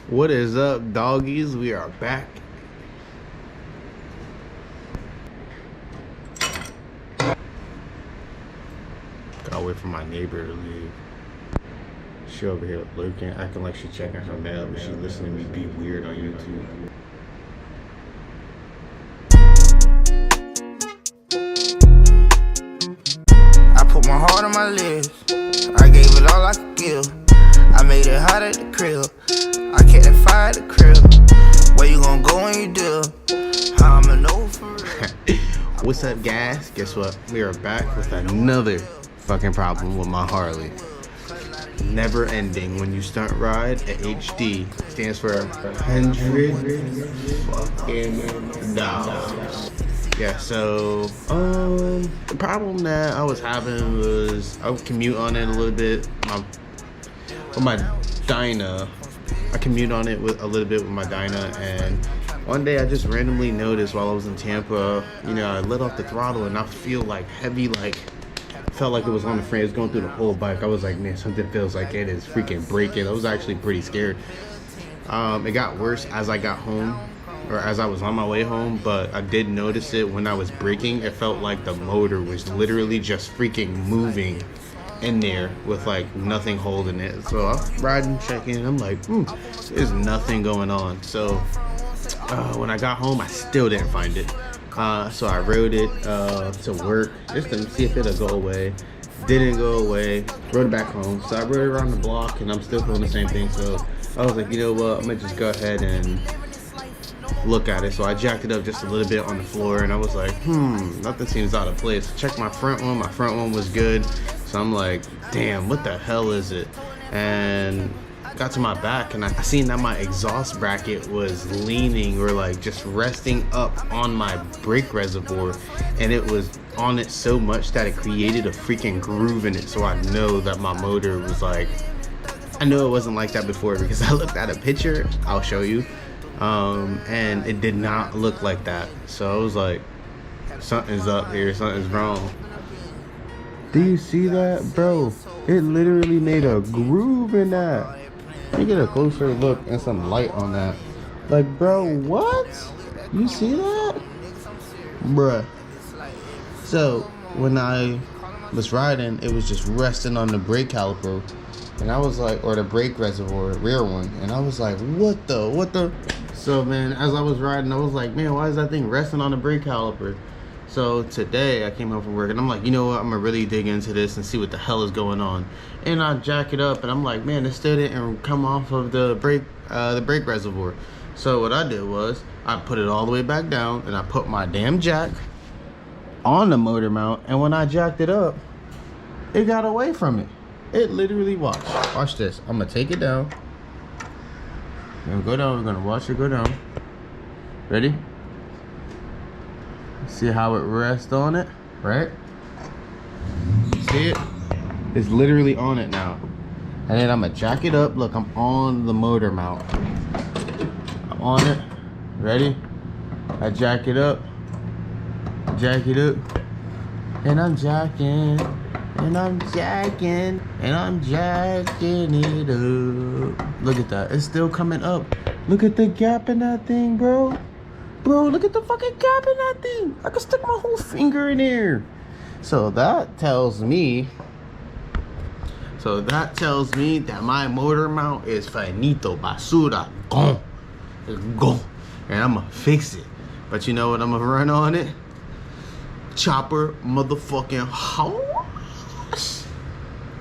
What is up, doggies? We are back. Gotta wait for my neighbor to leave. She over here lurking, acting like she's checking her mail, but she's listening to me be weird on YouTube. I put my heart on my lips. I gave it all I could give. I made it hot at the crib. I kept that fire at the crib. Where you gonna go when you do? How I'ma know for real? What's up, guys? Guess what? We are back with another fucking problem with my Harley. Never ending. When you start ride at HD, stands for $100 fucking. Yeah, so the problem that I was having was I would commute on it a little bit. With my Dyna, I commute on it with a little bit with my Dyna, and one day I just randomly noticed while I was in Tampa, you know, I let off the throttle and I feel like heavy, like felt like it was on the frame. It was going through the whole bike. I was like, man, something feels like it is freaking breaking. I was actually pretty scared. It got worse as I got home, or as I was on my way home, but I did notice it when I was braking. It felt like the motor was literally just freaking moving in there with like nothing holding it. So I'm riding, checking, I'm like, there's nothing going on. So when I got home, I still didn't find it. So I rode it to work just to see if it'll go away. Didn't go away. Rode it back home. So I rode it around the block and I'm still feeling the same thing. So I was like, you know what, I'm gonna just go ahead and look at it. So I jacked it up just a little bit on the floor and I was like, nothing seems out of place. Checked my front one. My front one was good. So I'm like, damn, what the hell is it? And got to my back and I seen that my exhaust bracket was leaning or like just resting up on my brake reservoir, and it was on it so much that it created a freaking groove in it. So I know that my motor was like, I know it wasn't like that before because I looked at a picture, I'll show you, and it did not look like that. So I was like, something's up here, something's wrong. Do you see that, bro? It literally made a groove in that. Let me get a closer look and some light on that. Like, bro, what? You see that? Bruh. So, when I was riding, it was just resting on the brake caliper. And I was like, or the brake reservoir, rear one. And I was like, what the? So, man, as I was riding, I was like, man, why is that thing resting on the brake caliper? So today I came home from work and I'm like, you know what, I'm gonna really dig into this and see what the hell is going on. And I jack it up and I'm like, man, it still didn't come off of the brake reservoir. So what I did was I put it all the way back down and I put my damn jack on the motor mount, and when I jacked it up, it got away from it. It literally, watch this. I'm gonna take it down. We're gonna go down, we're gonna watch it go down. Ready? See how it rests on it, right? See it? It's literally on it now. And then I'm gonna jack it up. Look, I'm on the motor mount. I'm on it. Ready? I jack it up. Jack it up. And I'm jacking. And I'm jacking. And I'm jacking it up. Look at that. It's still coming up. Look at the gap in that thing, bro. Bro, look at the fucking gap in that thing. I can stick my whole finger in there. So that tells me that my motor mount is finito, basura, gone. It's gone. And I'm gonna fix it. But you know what I'm gonna run on it? Chopper motherfucking house.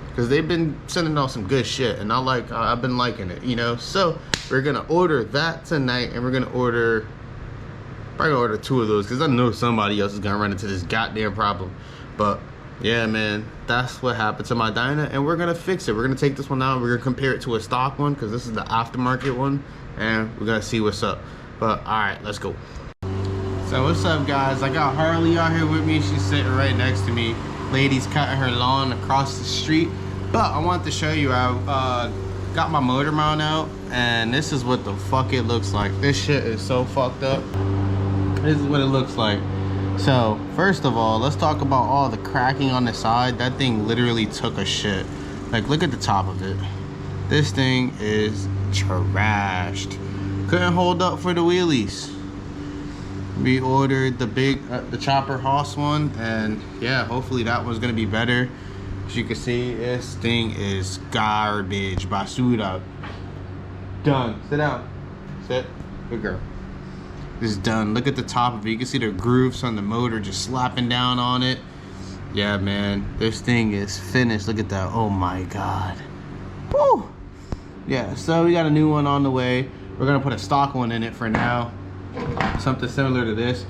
Because they've been sending out some good shit and I've been liking it, you know? So we're gonna order that tonight, and we're gonna probably gonna order 2 of those because I know somebody else is gonna run into this goddamn problem. But yeah, man, that's what happened to my Dyna, and we're gonna fix it. We're gonna take this one out. We're gonna compare it to a stock one because this is the aftermarket one, and we're gonna see what's up. But all right, let's go. So what's up, guys? I got Harley out here with me. She's sitting right next to me. Lady's cutting her lawn across the street. But I wanted to show you, I got my motor mount out, and this is what the fuck it looks like. This shit is so fucked up. This is what it looks like. So first of all, let's talk about all the cracking on the side. That thing literally took a shit. Like, look at the top of it. This thing is trashed. Couldn't hold up for the wheelies. We ordered the big, the chopper Haas one, and yeah, hopefully that one's gonna be better. As you can see, this thing is garbage. Basura. Done. Sit down. Sit. Good girl. It's done. Look at the top of it. You can see the grooves on the motor just slapping down on it. Yeah, man. This thing is finished. Look at that. Oh my God. Woo! Yeah, so we got a new one on the way. We're gonna put a stock one in it for now. Something similar to this.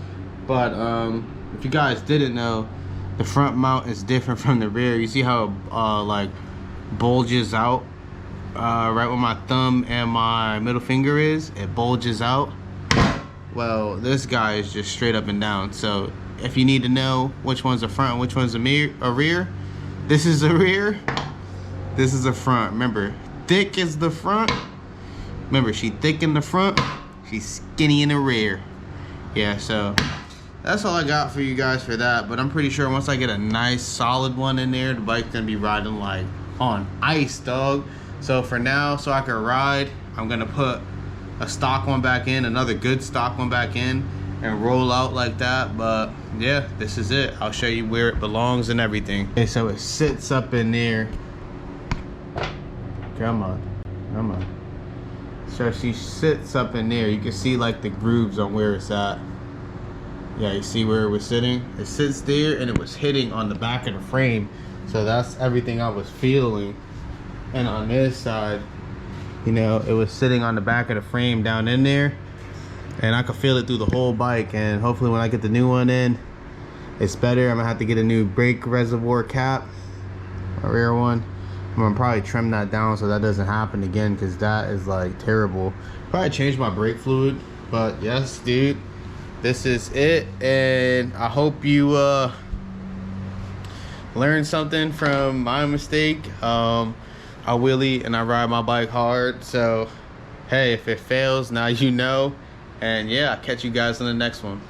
But if you guys didn't know, the front mount is different from the rear. You see how it like bulges out right where my thumb and my middle finger is? It bulges out. Well, this guy is just straight up and down. So if you need to know which one's the front and which one's a rear, this is the rear, this is the front. Remember, thick is the front. Remember, she thick in the front, she's skinny in the rear. Yeah, so that's all I got for you guys for that. But I'm pretty sure once I get a nice solid one in there, the bike's gonna be riding like on ice, dog. So for now, so I can ride, I'm gonna put a stock one back in, another good stock one back in, and roll out like that. But yeah, this is it. I'll show you where it belongs and everything. Okay, so it sits up in there. Come on, come on. So she sits up in there. You can see like the grooves on where it's at. Yeah, you see where it was sitting? It sits there and it was hitting on the back of the frame. So that's everything I was feeling. And on this side, you know, it was sitting on the back of the frame down in there, and I could feel it through the whole bike. And hopefully when I get the new one in, it's better. I'm gonna have to get a new brake reservoir cap, a rear one. I'm gonna probably trim that down so that doesn't happen again, because that is like terrible. Probably change my brake fluid. But yes, dude, this is it. And I hope you learned something from my mistake. I wheelie and I ride my bike hard, so hey, if it fails, now you know. And yeah, I'll catch you guys on the next one.